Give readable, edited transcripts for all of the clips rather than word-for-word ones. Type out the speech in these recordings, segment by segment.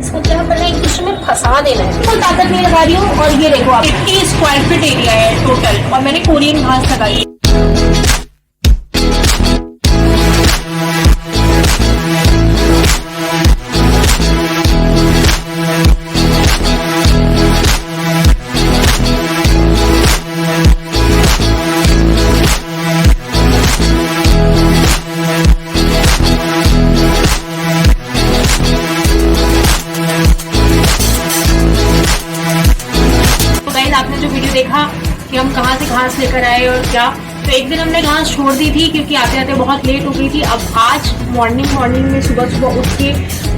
इसको क्या करना है, एक दूसरे में फंसा देना है। तो ताकत नहीं लगा रही हूँ। और ये देखो आप 50 स्क्वायर फीट एरिया है टोटल, और मैंने कोरियन घास लगाई है। आपने जो वीडियो देखा कि हम कहाँ से घास लेकर आए और क्या, तो एक दिन हमने घास छोड़ दी थी क्योंकि आते आते बहुत लेट हो गई थी। अब आज मॉर्निंग में सुबह उठ के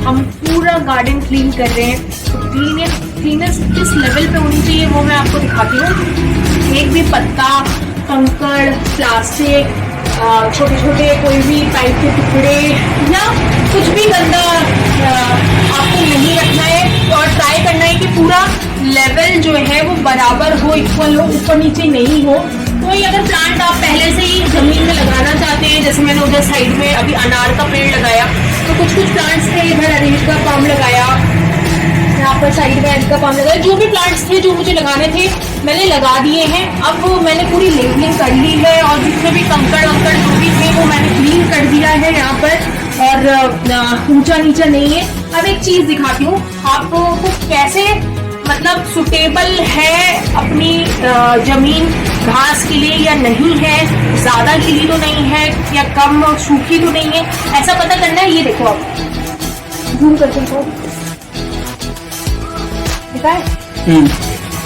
हम पूरा गार्डन क्लीन कर रहे हैं। तो क्लीनेस किस लेवल पे होनी चाहिए वो मैं आपको दिखाती हूँ। एक भी पत्ता, कंकड़, प्लास्टिक, छोटे छोटे कोई भी पाइप के टुकड़े या कुछ भी गंदा आपको नहीं रखना है। और ट्राई करना है कि पूरा लेवल जो है वो बराबर हो, इक्वल हो, ऊपर नीचे नहीं हो। कोई अगर प्लांट आप पहले से ही जमीन में लगाना चाहते हैं, जैसे मैंने उधर साइड में अभी अनार का पेड़ लगाया, तो कुछ प्लांट्स थे, इधर अरेंज का पाम लगाया, यहाँ पर साइड में अरेंज का पाम लगाया। जो भी प्लांट्स थे जो मुझे लगाने थे मैंने लगा दिए हैं। अब मैंने पूरी लेबलिंग कर ली है और जितने भी कंकड़ वंकड़ जो भी थे वो मैंने क्लीन कर दिया है यहाँ पर, और ऊंचा नीचा नहीं है। अब एक चीज दिखाती हूँ आपको कैसे मतलब सुटेबल है अपनी जमीन घास के लिए या नहीं है, ज्यादा गीली तो नहीं है या कम सूखी तो नहीं है, ऐसा पता करना है। ये देखो आप जूम करके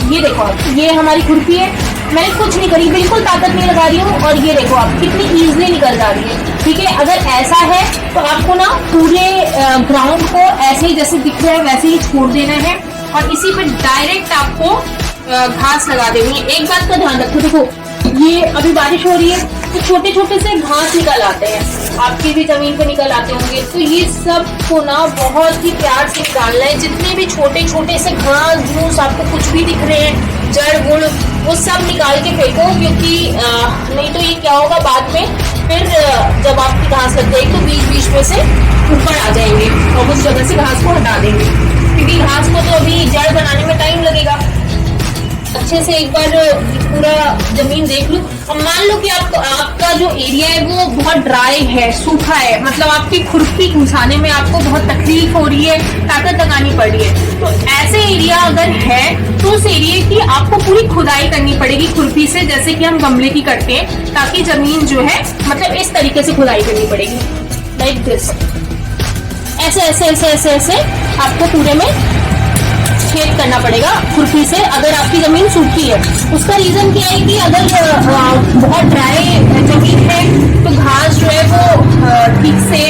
ये देखो आप, ये हमारी खुरपी है, मैंने कुछ नहीं करी, बिल्कुल ताकत नहीं लगा रही हूँ। और ये देखो आप कितनी इजीली निकल जा रही है। ठीक है, अगर ऐसा है तो आपको ना पूरे ग्राउंड को ऐसे ही जैसे दिख रहा है वैसे ही छोड़ देना है और इसी पे डायरेक्ट आपको घास लगा देनी है। एक बात का ध्यान रखो, देखो ये अभी बारिश हो रही है तो छोटे छोटे से घास निकल आते हैं, आपकी भी जमीन पे निकल आते होंगे। तो ये सब को ना बहुत ही प्यार से निकालना है। जितने भी छोटे छोटे से घास घूस आपको कुछ भी दिख रहे हैं, जड़ गुड़, वो सब निकाल के फेंको, क्योंकि नहीं तो ये क्या होगा बाद में फिर जब आपकी घास लग जाएगी तो बीच में से ऊपर आ जाएंगे और उस जगह से घास को हटा देंगे, क्योंकि घास को तो अभी जड़ बनाने में टाइम लगेगा। अच्छे से एक बार पूरा जमीन देख लो। अब मान लो कि आपका जो एरिया है वो बहुत ड्राई है, सूखा है, मतलब आपकी खुरपी घुसाने में आपको बहुत तकलीफ हो रही है, ताकत लगानी पड़ रही है, तो ऐसे एरिया अगर है तो उस एरिया की आपको पूरी खुदाई करनी पड़ेगी खुरपी से, जैसे कि हम गमले की करते हैं, ताकि जमीन जो है मतलब इस तरीके से खुदाई करनी पड़ेगी, लाइक दिस। ऐसे ऐसे ऐसे ऐसे ऐसे आपको पूरे में छेद करना पड़ेगा खुरपी से, अगर आपकी जमीन सूखी है। उसका रीजन क्या है कि अगर बहुत ड्राई जमीन है तो घास जो है वो ठीक से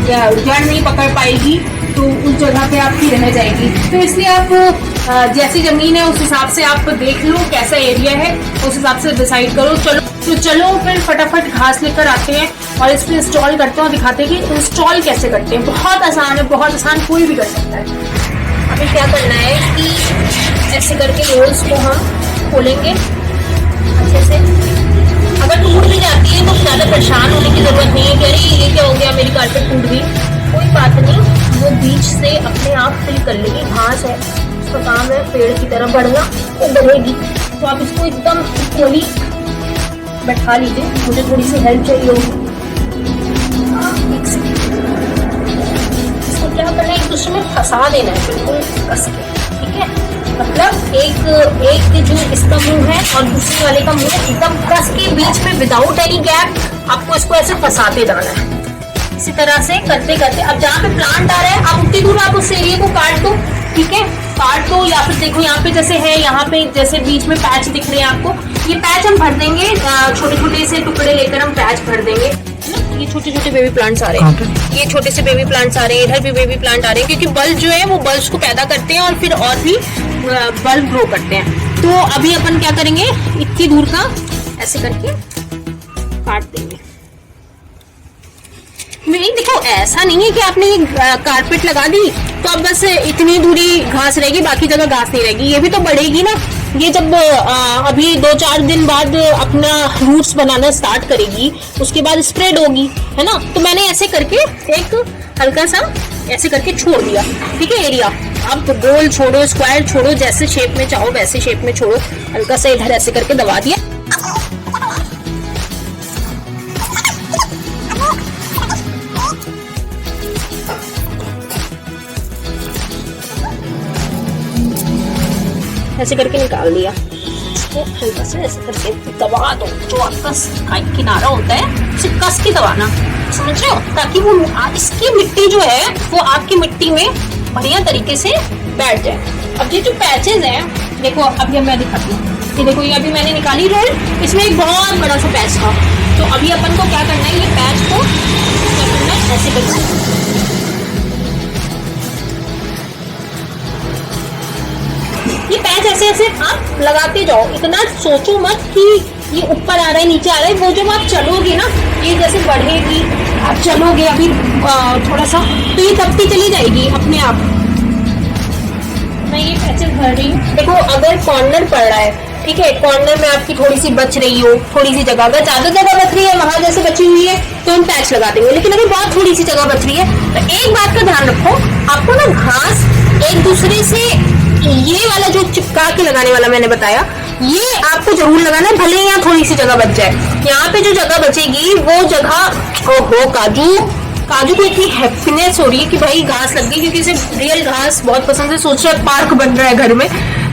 जड़ नहीं पकड़ पाएगी, तो उस जगह पे आपकी रह जाएगी। तो इसलिए आप जैसी जमीन है उस हिसाब से आप देख लो कैसा एरिया है, उस हिसाब से डिसाइड करो। चलो फिर फटाफट घास लेकर आते हैं और इस पर इंस्टॉल करते हैं और दिखाते हैं कि इंस्टॉल कैसे करते हैं। बहुत आसान है, बहुत आसान, कोई भी कर सकता है। अभी क्या करना है कि ऐसे करके रोल्स को हम खोलेंगे अच्छे से। अगर टूट भी जाती है तो ज़्यादा परेशान होने की जरूरत नहीं है कि अरे ये क्या हो गया, मेरी कारपेट टूट गई, कोई बात नहीं, वो बीच से अपने आप फिल कर लेगी। घास है, उसका काम है पेड़ की तरह बढ़ना, वो बढ़ेगी। तो आप इसको एकदम इक्वली बैठा लीजिए। मुझे थोड़ी सी हेल्प चाहिए होगी। क्या करना है, एक दूसरे में फंसा देना है बिल्कुल कस के, ठीक है। मतलब एक जो इसका मुंह है और दूसरे वाले का मुंह एकदम कस के बीच में विदाउट एनी गैप आपको इसको ऐसे फंसाते जाना है। इसी तरह से करते करते अब जहाँ पे प्लांट आ रहा है आप उतनी दूर आप उस एरिया को काट दो, ठीक है, काट दो। या फिर देखो यहाँ पे जैसे है, यहाँ पे जैसे बीच में पैच दिख रहे हैं आपको, ये पैच हम भर देंगे, छोटे छोटे से टुकड़े लेकर हम पैच भर देंगे। ये छोटे छोटे बेबी प्लांट्स आ रहे हैं, ये छोटे से बेबी प्लांट्स आ रहे हैं, इधर भी बेबी प्लांट आ रहे हैं, क्योंकि बल्ब जो है वो बल्ब्स को पैदा करते हैं और फिर और भी बल्ब ग्रो करते हैं। तो अभी अपन क्या करेंगे, इतनी दूर का ऐसे करके काट देंगे। देखो ऐसा नहीं है कि आपने ये कारपेट लगा दी तो अब बस इतनी दूरी घास रहेगी, बाकी जगह घास नहीं रहेगी, ये भी तो बढ़ेगी ना। ये जब अभी 2-4 दिन बाद अपना रूट्स बनाना स्टार्ट करेगी, उसके बाद स्प्रेड होगी, है ना। तो मैंने ऐसे करके एक हल्का सा ऐसे करके छोड़ दिया, ठीक है, एरिया। आप गोल छोड़ो, स्क्वायर छोड़ो, जैसे शेप में चाहो वैसे शेप में छोड़ो। हल्का सा इधर ऐसे करके दबा दिया। ऐसे करके निकाल दिया। इसको हल्का से ऐसे करके दबा दो। जो आपका किनारा होता है उसे कस के दबाना, समझ रहे हो, ताकि वो इसकी मिट्टी जो है वो आपकी मिट्टी में बढ़िया तरीके से बैठ जाए। अब ये जो पैचेस हैं, देखो अभी मैं दिखाती हूँ, ये देखो, ये अभी मैंने निकाली रोल, इसमें एक बहुत बड़ा सा पैच था। तो अभी अपन को क्या करना है, ये पैच को क्या करना है, ऐसे करना। ये पैच ऐसे ऐसे आप लगाते जाओ, इतना सोचो मत कि ये ऊपर आ रहा है नीचे आ रहा है। वो जब आप चलोगे ना, ये जैसे बढ़ेगी, आप चलोगे अभी थोड़ा सा, तो ये दबती चली जाएगी अपने आप। मैं ये पैचेस भर रही हूँ। देखो अगर कॉर्नर पड़ रहा है, ठीक है, कॉर्नर में आपकी थोड़ी सी बच रही हो, थोड़ी सी जगह, अगर ज्यादा जगह बच रही है वहां जैसे बची हुई है तो हम पैच लगा देंगे। लेकिन अगर बहुत थोड़ी सी जगह बच रही है तो एक बात का ध्यान रखो, आपको ना घास एक दूसरे से, ये वाला जो चिपका के लगाने वाला मैंने बताया, ये आपको जरूर लगाना है, भले यहाँ थोड़ी सी जगह बच जाए। यहाँ पे जो जगह बचेगी वो जगह, ओहो काजू को इतनी हैप्पीनेस हो रही है कि भाई घास लग गई, क्योंकि इसे रियल घास बहुत पसंद है। सोच रहे पार्क बन रहा है घर में।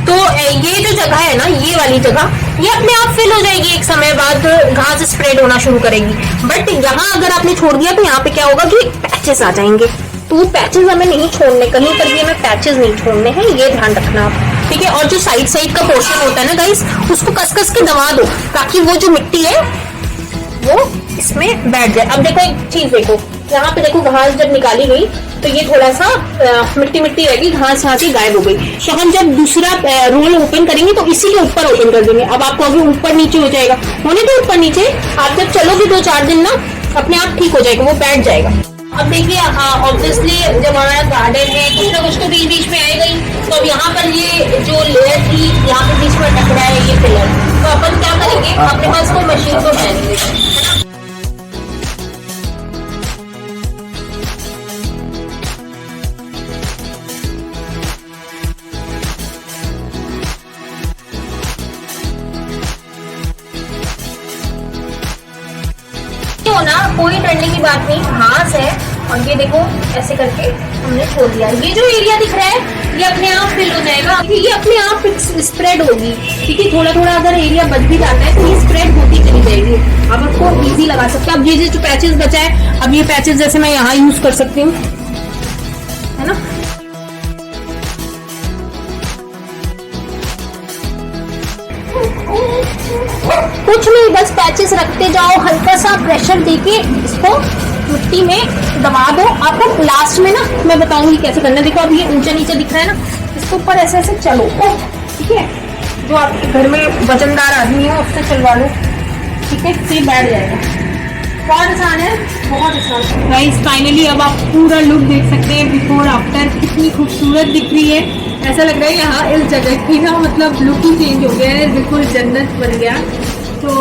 तो ये जो जगह है ना, ये वाली जगह, ये अपने आप फिल हो जाएगी, एक समय बाद घास स्प्रेड होना शुरू करेगी। बट यहाँ अगर आपने छोड़ दिया तो यहाँ पे क्या होगा कि पैचेस आ जाएंगे। तो पैचेस हमें नहीं छोड़ने, कहीं पर भी हमें पैचेस नहीं छोड़ने हैं, ये ध्यान रखना आप, ठीक है। और जो साइड का पोर्शन होता है ना गाइस, उसको कस कस के दबा दो, ताकि वो जो मिट्टी है वो इसमें बैठ जाए। अब देखो एक चीज देखो, यहाँ पे देखो घास जब निकाली गई तो ये थोड़ा सा मिट्टी रहेगी, घास यहाँ से गायब हो गई। तो हम जब दूसरा रोल ओपन करेंगे तो इसी के ऊपर ओपन कर देंगे। अब आपको अभी ऊपर नीचे हो जाएगा, होने तो ऊपर नीचे, आप जब चलोगे 2-4 दिन ना, अपने आप ठीक हो जाएगा, वो बैठ जाएगा। अब देखिए ऑब्वियसली जब हमारा गार्डन है, कुछ ना कुछ तो बीच बीच में आएगा ही। तो अब यहाँ पर ये जो लेयर थी, यहाँ पे बीच में टकरा है ये पिलर, तो अपन क्या करेंगे, अपने पास कोई मशीन को पहनेंगे, है ना। ना कोई डरने की बात नहीं, घास है। और ये देखो ऐसे करके हमने छोड़ दिया, ये जो एरिया दिख रहा है ये अपने आप फिल हो जाएगा, ये अपने आप स्प्रेड होगी, ठीक है। थोड़ा थोड़ा अगर एरिया बच भी जाता है तो ये स्प्रेड होती चली जाएगी। अब आपको इजी लगा सकते हो। अब ये जो पैचेस बचा है, अब ये पैचेस जैसे मैं यहाँ यूज कर सकती हूँ, है ना। कुछ नहीं, बस पैचेस रखते जाओ, हल्का सा प्रेशर देके इसको मिट्टी में दबा दो। आपको लास्ट में ना मैं बताऊंगी कैसे करना है। देखो अब ये ऊंचा नीचे दिख रहा है ना, इसके ऊपर ऐसे ऐसे चलो, ठीक है। जो आपके घर में वजनदार आदमी है उससे चलवा लो, ठीक है, फिर बैठ जाएगा। बहुत आसान है, बहुत आसान। गाइस फाइनली अब आप पूरा लुक देख सकते हैं, बिफोर आफ्टर, कितनी खूबसूरत दिख रही है। ऐसा लग रहा है यहाँ इस जगह की ना, मतलब लुक ही चेंज हो गया है, बिल्कुल जन्नत बन गया। तो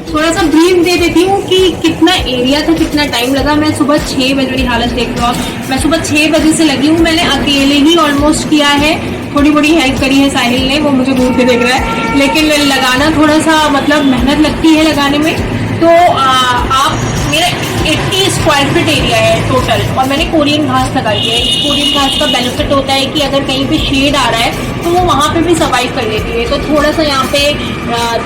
थोड़ा सा ब्रीफ दे देती हूँ कि कितना एरिया था, कितना टाइम लगा। मैं सुबह 6 बजे, मेरी हालत देख लो आप, मैं सुबह 6 बजे से लगी हूँ। मैंने अकेले ही ऑलमोस्ट किया है, थोड़ी बड़ी हेल्प करी है साहिल ने, वो मुझे दूर से देख रहा है, लेकिन लगाना थोड़ा सा मतलब मेहनत लगती है लगाने में। तो आप, मेरा 80 स्क्वायर फीट एरिया है टोटल, और मैंने कोरियन घास लगाई है। इस कोरियन घास का बेनिफिट होता है कि अगर कहीं पे शेड आ रहा है तो वो वहाँ पे भी सर्वाइव कर लेती है। तो थोड़ा सा यहाँ पे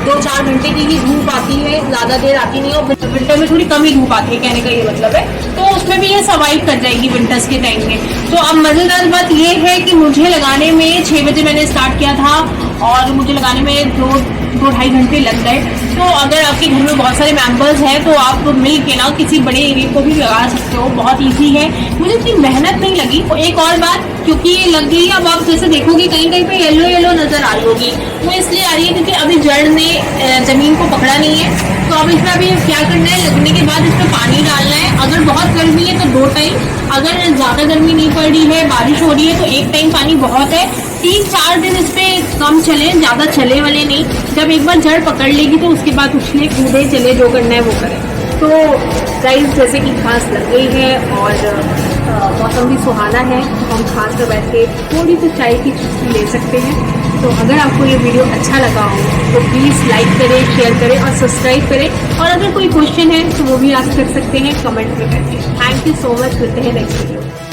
2-4 घंटे की ही धूप आती है, ज़्यादा देर आती नहीं है, और विंटर में थोड़ी कम ही धूप आती है, कहने का ये मतलब है। तो उसमें भी ये सर्वाइव कर जाएगी विंटर्स के टाइम में। तो अब मज़ेदार बात ये है कि मुझे लगाने में 6 बजे मैंने स्टार्ट किया था, और मुझे लगाने में 2-2.5 घंटे लग गए। तो अगर आपके घर में बहुत सारे मेंबर्स हैं तो आप मिल के ना किसी बड़े एरिया को भी लगा सकते हो, बहुत इजी है, मुझे इतनी मेहनत नहीं लगी। और एक और बात, क्योंकि ये लग गई, अब आप जैसे देखोगे कहीं कहीं पे येलो येलो नजर आ रही होगी, वो इसलिए आ रही है क्योंकि अभी जड़ ने जमीन को पकड़ा नहीं है। तो अब इसमें अभी क्या करना है, लगने के बाद इसमें पानी डालना है। अगर बहुत गर्मी है तो 2 टाइम, अगर ज़्यादा गर्मी नहीं पड़ रही है, बारिश हो रही है, तो 1 टाइम पानी बहुत है। 3-4 दिन इस पे कम चले, ज़्यादा चले वाले नहीं। जब एक बार जड़ पकड़ लेगी तो उसके बाद उछले कूदे चले, जो करना है वो करें। तो गाइस जैसे कि घास लग गई है, और मौसम भी सुहाना है, तो हम खास कर बैठ के थोड़ी सी चाय की चुस्की ले सकते हैं। तो अगर आपको ये वीडियो अच्छा लगा हो तो प्लीज़ लाइक करें, शेयर करें और सब्सक्राइब करें। और अगर कोई क्वेश्चन है तो वो भी आप कर सकते हैं कमेंट में करके। थैंक यू सो मच, मिलते हैं नेक्स्ट वीडियो।